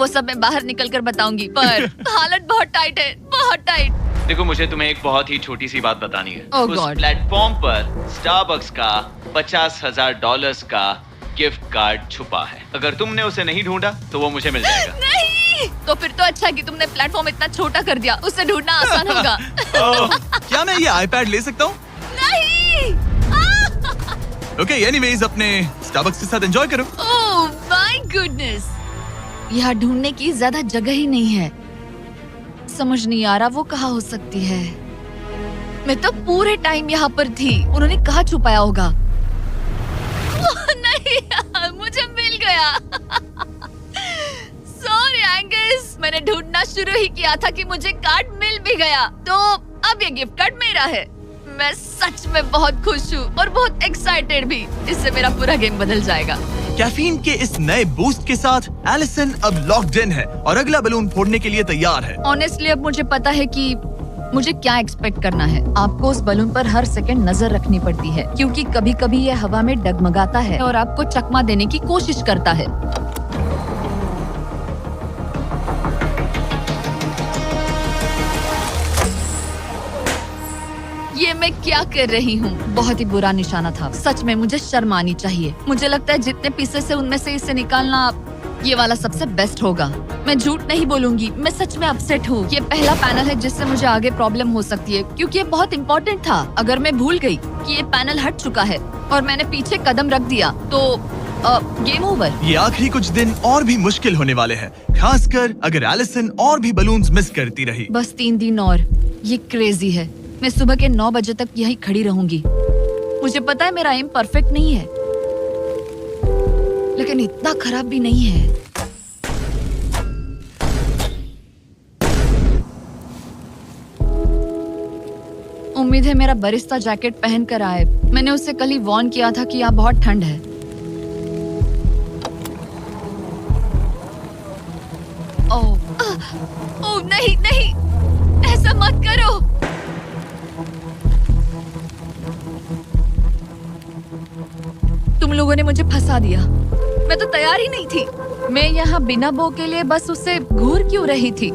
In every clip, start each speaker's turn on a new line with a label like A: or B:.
A: वो सब मैं बाहर निकल कर बताऊंगी, पर हालत बहुत टाइट है, बहुत टाइट।
B: देखो, मुझे तुम्हें एक बहुत ही छोटी सी बात बतानी है।
A: Oh
B: उस
A: God.
B: प्लेटफॉर्म पर स्टारबक्स का $50,000 का गिफ्ट कार्ड छुपा है। अगर तुमने उसे नहीं ढूंढा तो वो मुझे मिल जाएगा।
A: नहीं, तो फिर तो अच्छा है कि तुमने प्लेटफॉर्म इतना छोटा कर दिया, उसे ढूंढना आसान होगा।
C: क्या मैं ये आईपैड ले सकता हूँ?
A: नहीं।
C: ओके, एनीवेज अपने स्टारबक्स के साथ एंजॉय करो।
A: ओह माय गुडनेस, यहाँ ढूंढने की ज्यादा जगह ही नहीं है। समझ नहीं आ रहा वो कहाँ हो सकती है। मैं तो पूरे टाइम यहाँ पर थी, उन्होंने कहाँ छुपाया होगा। नहीं, मुझे मिल गया। सॉरी एंगस, मैंने ढूंढना शुरू ही किया था कि मुझे कार्ड मिल भी गया, तो अब ये गिफ्ट कार्ड मेरा है। मैं सच में बहुत खुश हूँ और बहुत एक्साइटेड भी। इससे मेरा पूरा गेम बदल जाएगा।
C: कैफीन के इस नए बूस्ट के साथ एलिसन अब लॉक्ड इन है और अगला बलून फोड़ने के लिए तैयार है।
A: ऑनेस्टली अब मुझे पता है कि मुझे क्या एक्सपेक्ट करना है। आपको उस बलून पर हर सेकंड नजर रखनी पड़ती है, क्योंकि कभी कभी ये हवा में डगमगाता है और आपको चकमा देने की कोशिश करता है। ये मैं क्या कर रही हूँ? बहुत ही बुरा निशाना था। सच में मुझे शर्म आनी चाहिए। मुझे लगता है जितने पीसेस है उनमें से इसे निकालना ये वाला सबसे बेस्ट होगा। मैं झूठ नहीं बोलूंगी, मैं सच में अपसेट हूँ। ये पहला पैनल है जिससे मुझे आगे प्रॉब्लम हो सकती है, क्योंकि ये बहुत इम्पोर्टेंट था। अगर मैं भूल गई कि ये पैनल हट चुका है और मैंने पीछे कदम रख दिया तो गेम ओवर।
C: ये आखिरी कुछ दिन और भी मुश्किल होने वाले हैं, खासकर अगर एलिसन और भी बलून्स मिस करती रही।
A: बस 3 दिन और। ये क्रेजी है। मैं सुबह के 9 बजे तक यहीं खड़ी रहूंगी। मुझे पता है मेरा एम परफेक्ट नहीं है, लेकिन इतना खराब भी नहीं है। उम्मीद है मेरा बरिस्ता जैकेट पहन कर आए। मैंने उससे कल ही वार्न किया था कि यहाँ बहुत ठंड है। ओह नहीं नहीं, ऐसा मत करो। तुम लोगों ने मुझे फंसा दिया। मैं तो तैयार ही नहीं थी। मैं यहाँ बिना बो के लिए बस उससे घूर क्यों रही थी?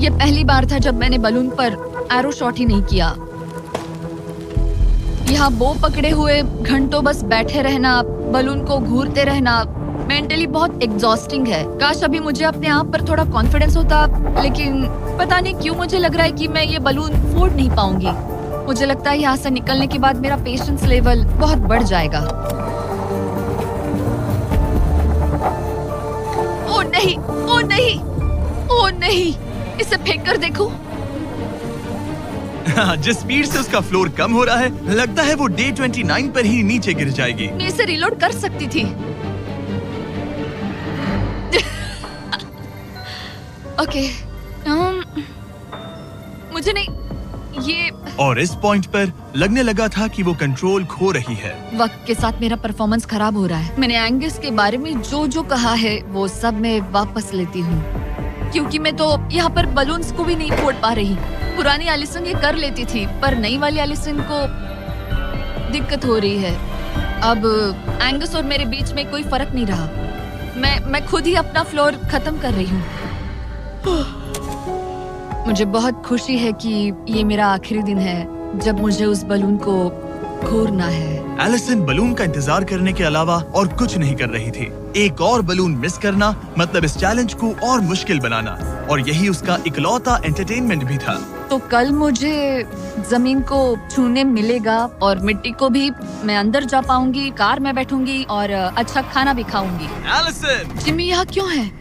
A: ये पहली बार था जब मैंने बलून पर एरो शॉट ही नहीं किया। यहाँ बो पकड़े हुए घंटों बस बैठे रहना, बलून को घूरते रहना मेंटली बहुत एग्जॉस्टिंग है। काश अभी मुझे अपने आप पर थोड़ा कॉन्फिडेंस होता, लेकिन पता नहीं क्यों मुझे लग रहा है कि मैं ये बलून फोड़ नहीं पाऊंगी। मुझे लगता है यहाँ से निकलने के बाद मेरा पेशेंस लेवल बहुत बढ़ जाएगा। ओ नहीं, ओ नहीं, ओ नहीं, इसे फेंक कर देखो।
C: जिस स्पीड से उसका फ्लोर कम हो रहा है, लगता है वो डे 29 पर ही नीचे गिर जाएगी।
A: मैं इसे रिलोड कर सकती थी। ओके, मुझे नहीं ये।
C: और इस पॉइंट पर लगने लगा था कि वो कंट्रोल खो रही है।
A: वक्त के साथ मेरा परफॉर्मेंस खराब हो रहा है। मैंने एंगस के बारे में जो कहा है वो सब मैं वापस लेती हूँ, क्योंकि मैं तो यहाँ पर बलून्स को भी नहीं फोड़ पा रही। पुरानी एलिसन ये कर लेती थी, पर नई वाली एलिसन को दिक्कत हो रही है। अब एंगस और मेरे बीच में कोई फर्क नहीं रहा। मैं खुद ही अपना फ्लोर खत्म कर रही हूँ। मुझे बहुत खुशी है कि ये मेरा आखिरी दिन है जब मुझे उस बलून को घूरना है।
C: एलिसन बलून का इंतजार करने के अलावा और कुछ नहीं कर रही थी। एक और बलून मिस करना मतलब इस चैलेंज को और मुश्किल बनाना, और यही उसका इकलौता एंटरटेनमेंट भी था।
A: तो कल मुझे जमीन को छूने मिलेगा और मिट्टी को भी। मैं अंदर जा पाऊंगी, कार में बैठूंगी और अच्छा खाना भी खाऊंगी।
C: एलिसन!
A: जिमी यहाँ क्यों है?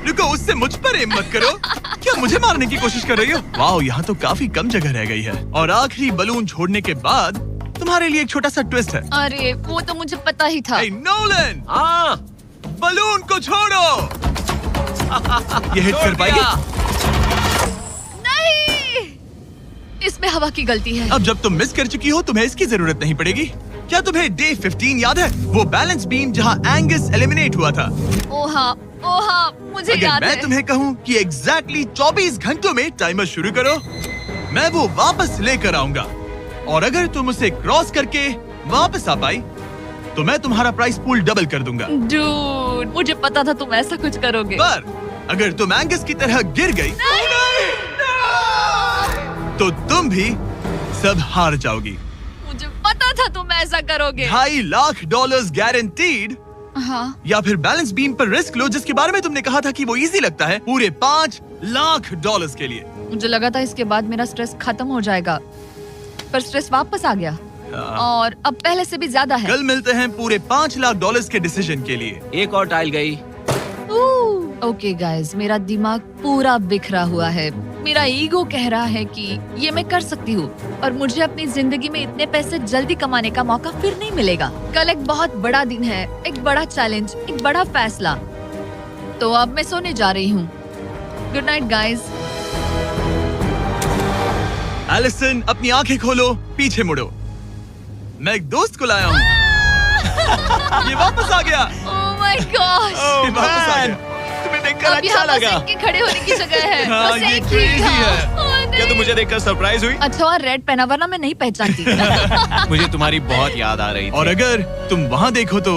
C: रुको, उससे मुझ पर एम मत करो। क्या मुझे मारने की कोशिश कर रही हो? वाओ, यहाँ तो काफी कम जगह रह गई है। और आखिरी बलून छोड़ने के बाद तुम्हारे लिए एक छोटा सा ट्विस्ट है।
A: अरे वो तो मुझे पता ही था।
C: Hey, Nolan!
B: हाँ,
C: बलून को छोड़ो। ये हिट कर पाएगी?
A: नहीं, इसमें हवा की गलती है।
C: अब जब तुम मिस कर चुकी हो, तुम्हें इसकी जरूरत नहीं पड़ेगी। क्या तुम्हें डे 15 याद है? वो बैलेंस बीम जहाँ एंगस एलिमिनेट हुआ था।
A: ओ हाँ, मुझे
C: अगर
A: याद
C: मैं
A: है।
C: तुम्हें कहूँ कि एग्जैक्टली 24 घंटों में टाइमर शुरू करो, मैं वो वापस लेकर आऊंगा। और अगर तुम उसे क्रॉस करके वापस आ पाई तो मैं तुम्हारा प्राइस पूल डबल कर दूंगा।
A: डूड, मुझे पता था तुम ऐसा कुछ करोगे।
C: पर अगर तुम एंगस की तरह गिर गई तो तुम भी सब हार जाओगी।
A: मुझे पता था तुम ऐसा करोगे।
C: $2.5 लाख गारंटीड,
A: हाँ,
C: या फिर बैलेंस बीम पर रिस्क लो जिसके बारे में तुमने कहा था कि वो इजी लगता है, पूरे $5 लाख के लिए।
A: मुझे लगा था इसके बाद मेरा स्ट्रेस खत्म हो जाएगा, पर स्ट्रेस वापस आ गया और अब पहले से भी ज्यादा है।
C: कल मिलते हैं पूरे $5 लाख के डिसीजन के लिए।
D: एक और टाइल गई।
A: ओके गाइस, मेरा दिमाग पूरा बिखरा हुआ है। मेरा ईगो कह रहा है कि ये मैं कर सकती हूँ और मुझे अपनी जिंदगी में इतने पैसे जल्दी कमाने का मौका फिर नहीं मिलेगा। कल एक बहुत बड़ा दिन है, एक बड़ा चैलेंज, एक बड़ा फैसला। तो अब मैं सोने जा रही हूँ। Good night guys.
C: एलिसन, अपनी आंखें खोलो, पीछे मुड़ो। मैं एक दोस्त को लाया हूँ। ये वापस आ गया।
A: ओह माय गॉश,
C: ये वापस आ गया।
D: तुम्हें देखकर
A: अब
D: अच्छा
A: यहाँ बस
D: लगा।
A: इनके खड़े होने की जगह है।
C: हाँ,
A: बस
C: ये
A: एक ही
C: crazy
A: था।
C: है।
A: ओह, नहीं।
D: क्या तुम मुझे देखकर सरप्राइज हुई?
A: अच्छा और रेड पहना, वरना मैं नहीं पहचानती।
D: मुझे तुम्हारी बहुत याद आ रही थी।
C: और अगर तुम वहाँ देखो तो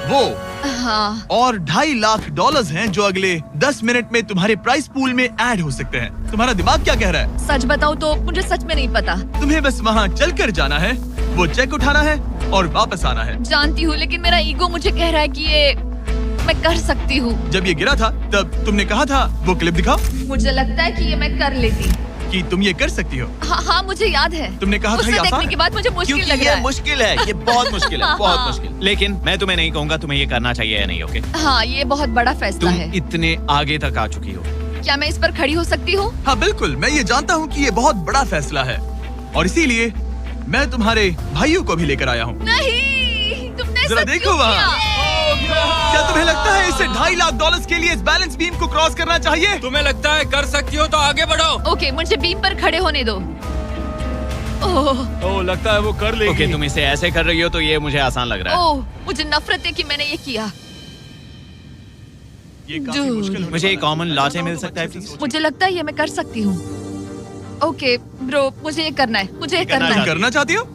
C: वो
A: हाँ,
C: और $2.5 लाख हैं जो अगले 10 मिनट में तुम्हारे प्राइस पूल में ऐड हो सकते हैं। तुम्हारा दिमाग क्या कह रहा है?
A: सच बताऊँ तो मुझे सच में नहीं पता।
C: तुम्हें बस वहाँ चलकर जाना है, वो चेक उठाना है और वापस आना है।
A: जानती हूँ, लेकिन मेरा ईगो मुझे कह रहा है कि ये मैं कर सकती हूँ।
C: जब ये गिरा था तब तुमने कहा था, वो क्लिप दिखाओ,
A: मुझे लगता है कि ये मैं कर लेती।
C: कि तुम ये कर सकती हो।
A: हाँ हाँ, मुझे याद है।
C: तुमने कहा था
A: उसे
C: ये आसान
A: देखने
C: है।
A: के बाद मुझे मुश्किल
D: क्योंकि
A: लग
D: ये
A: रहा है।
D: मुश्किल है, ये बहुत मुश्किल है, बहुत
A: हाँ।
D: मुश्किल। लेकिन मैं तुम्हें नहीं कहूँगा तुम्हें ये करना चाहिए या नहीं, ओके?
A: हाँ, ये बहुत बड़ा फैसला
D: तुम
A: है।
D: इतने आगे तक आ चुकी हो।
A: क्या मैं इस पर खड़ी हो सकती हूँ?
C: हाँ बिल्कुल, मैं ये जानता हूँ कि ये बहुत बड़ा फैसला है और इसीलिए मैं तुम्हारे भाइयों को भी लेकर आया हूँ।
A: नहीं, तुमने
C: जरा
A: ऐसा
C: देखो
A: क्यों
C: वहाँ।
A: किया?
C: क्या तुम्हें लगता है इसे $2.5 लाख के लिए इस बैलेंस बीम को क्रॉस करना चाहिए?
E: तुम्हें लगता है कर सकती हो तो आगे बढ़ो।
A: ओके, मुझे बीम पर खड़े होने दो। ओह,
E: ओह, लगता है वो कर लेगी।
D: ओके, तुम इसे ऐसे कर रही हो तो ये मुझे आसान लग रहा है।
A: ओह, मुझे नफरत है कि मैंने ये किया।
C: ये काफी
A: Dude.
C: मुश्किल होने
D: मुझे
C: वाला
D: एक
C: है।
D: कॉमन लॉ
C: अच्छा,
D: मिल
C: तो
D: सकता है,
C: अच्छे से
D: please?
C: सोचो।
A: मुझे लगता है ये मैं कर सकती हूँ। ओके ब्रो, मुझे ये करना है, मुझे ये
D: करना
A: करना
C: तुम
A: है।
C: करना चाहती हो?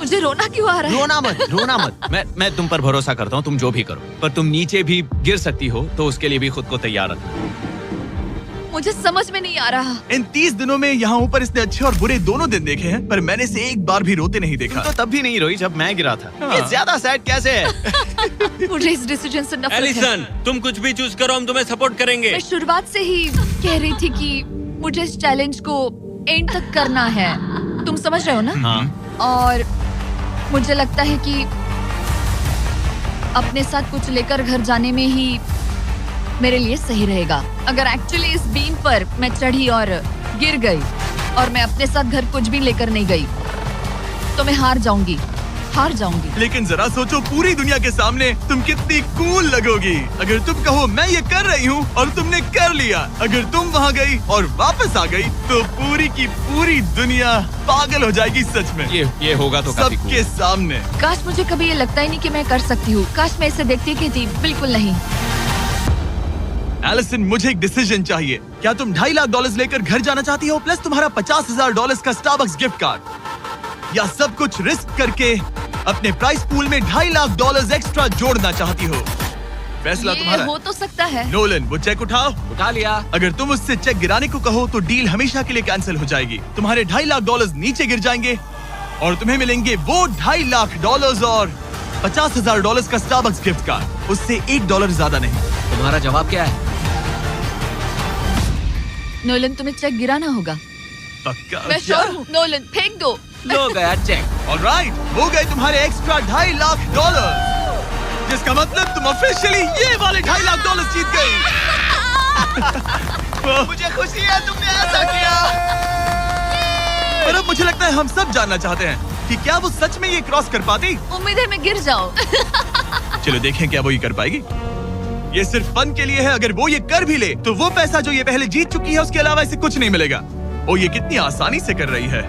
A: मुझे रोना क्यों आ रहा है?
D: रोना मत, रोना मत। मैं तुम पर भरोसा करता हूँ, तुम जो भी करो। पर तुम नीचे भी गिर सकती हो, तो उसके लिए भी खुद को तैयार रखो।
A: मुझे समझ में नहीं आ रहा।
C: इन 30 दिनों में यहाँ ऊपर इसने अच्छे और बुरे दोनों दिन देखे हैं, पर मैंने इसे एक बार भी रोते नहीं देखा।
D: तो तब भी नहीं रोई जब मैं गिरा था।
C: हाँ।
D: ये ज्यादा सैड कैसे है?
A: मुझे इस डिसीजन से नफरत है।
E: एलिसन, तुम कुछ भी चूज करो, हम तुम्हें सपोर्ट करेंगे।
A: मैं शुरुआत से ही कह रही थी कि मुझे इस चैलेंज को एंड तक करना है। तुम समझ रहे हो ना?
D: हाँ।
A: और मुझे लगता है कि अपने साथ कुछ लेकर घर जाने में ही मेरे लिए सही रहेगा। अगर एक्चुअली इस बीम पर मैं चढ़ी और गिर गई और मैं अपने साथ घर कुछ भी लेकर नहीं गई, तो मैं हार जाऊंगी।
C: लेकिन जरा सोचो, पूरी दुनिया के सामने तुम कितनी कूल लगोगी अगर तुम कहो मैं ये कर रही हूँ और तुमने कर लिया। अगर तुम वहाँ गई और वापस आ गई तो पूरी की पूरी दुनिया पागल हो जाएगी। सच में
D: ये होगा तो काफी
C: सबके सामने।
A: काश मुझे कभी ये लगता ही नहीं कि मैं कर सकती हूँ। काश मैं इसे देखती की थी। बिल्कुल नहीं।
C: एलिसन, मुझे एक डिसीजन चाहिए। क्या तुम $2.5 लाख लेकर घर जाना चाहती हो प्लस तुम्हारा $50,000 का स्टारबक्स गिफ्ट कार्ड, या सब कुछ रिस्क करके अपने प्राइस पूल में $2.5 लाख एक्स्ट्रा जोड़ना चाहती हो? फैसला
A: ये
C: तुम्हारा
A: हो
C: है।
A: तो सकता है।
C: नोलन, वो चेक उठाओ।
D: उठा लिया।
C: अगर तुम उससे चेक गिराने को कहो तो डील हमेशा के लिए कैंसिल हो जाएगी। तुम्हारे $2.5 लाख नीचे गिर जाएंगे और तुम्हें मिलेंगे वो $2.5 लाख और $50,000 का स्टारबक्स गिफ्ट कार्ड। उससे $1 ज्यादा नहीं।
D: तुम्हारा जवाब क्या है?
A: नोलन, तुम्हें चेक गिराना होगा।
C: पक्का?
A: मैं श्योर हूँ। नोलन, फेंक दो।
D: लो गया चेक।
C: ऑलराइट, हो गए तुम्हारे एक्स्ट्रा $2.5 लाख, जिसका मतलब तुम ऑफिशियली ये वाले $2.5 लाख जीत गई।
D: मुझे खुशी है तुमने ऐसा किया।
C: पर अब मुझे लगता है हम सब जानना चाहते हैं कि क्या वो सच में ये क्रॉस कर पाती।
A: उम्मीद है मैं गिर जाऊं।
C: चलो देखें क्या वो ये कर पाएगी। ये सिर्फ फन के लिए है। अगर वो ये कर भी ले तो वो पैसा जो ये पहले जीत चुकी है उसके अलावा इसे कुछ नहीं मिलेगा। ओ, ये कितनी आसानी से कर रही है।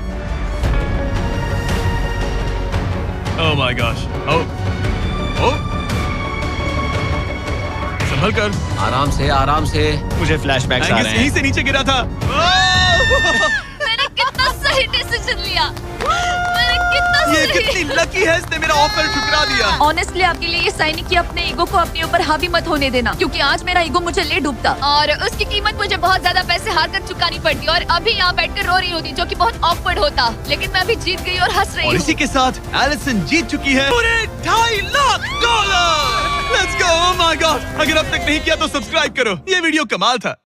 C: Oh my gosh. ओ संभल कर।
D: आराम से, आराम से। मुझे फ्लैशबैक्स आ
C: एंगस
D: रहे
C: यहीं
D: हैं।
C: से नीचे गिरा था।
A: मैंने कितना सही डिसीजन लिया। मैंने कितना
C: ये
A: सही।
C: कितनी लकी है, इसने मेरा ऑफर ठुकरा दिया।
A: ऑनेस्टली आपके लिए ये साइन कि अपने ईगो को अपने ऊपर हावी मत होने देना, क्योंकि आज मेरा ईगो मुझे ले डूबता और उसकी कीमत मुझे बहुत ज्यादा पैसे हार कर चुकानी पड़ती और अभी यहाँ बैठकर रो रही होती, जो कि बहुत ऑकवर्ड होता, लेकिन मैं अभी जीत गई और हंस रही
C: और
A: हूँ।
C: इसी के साथ एलिसन जीत चुकी है पूरे $2.5 lakh. Let's go, oh my God. अगर अब तक नहीं किया तो सब्सक्राइब करो, ये वीडियो कमाल था।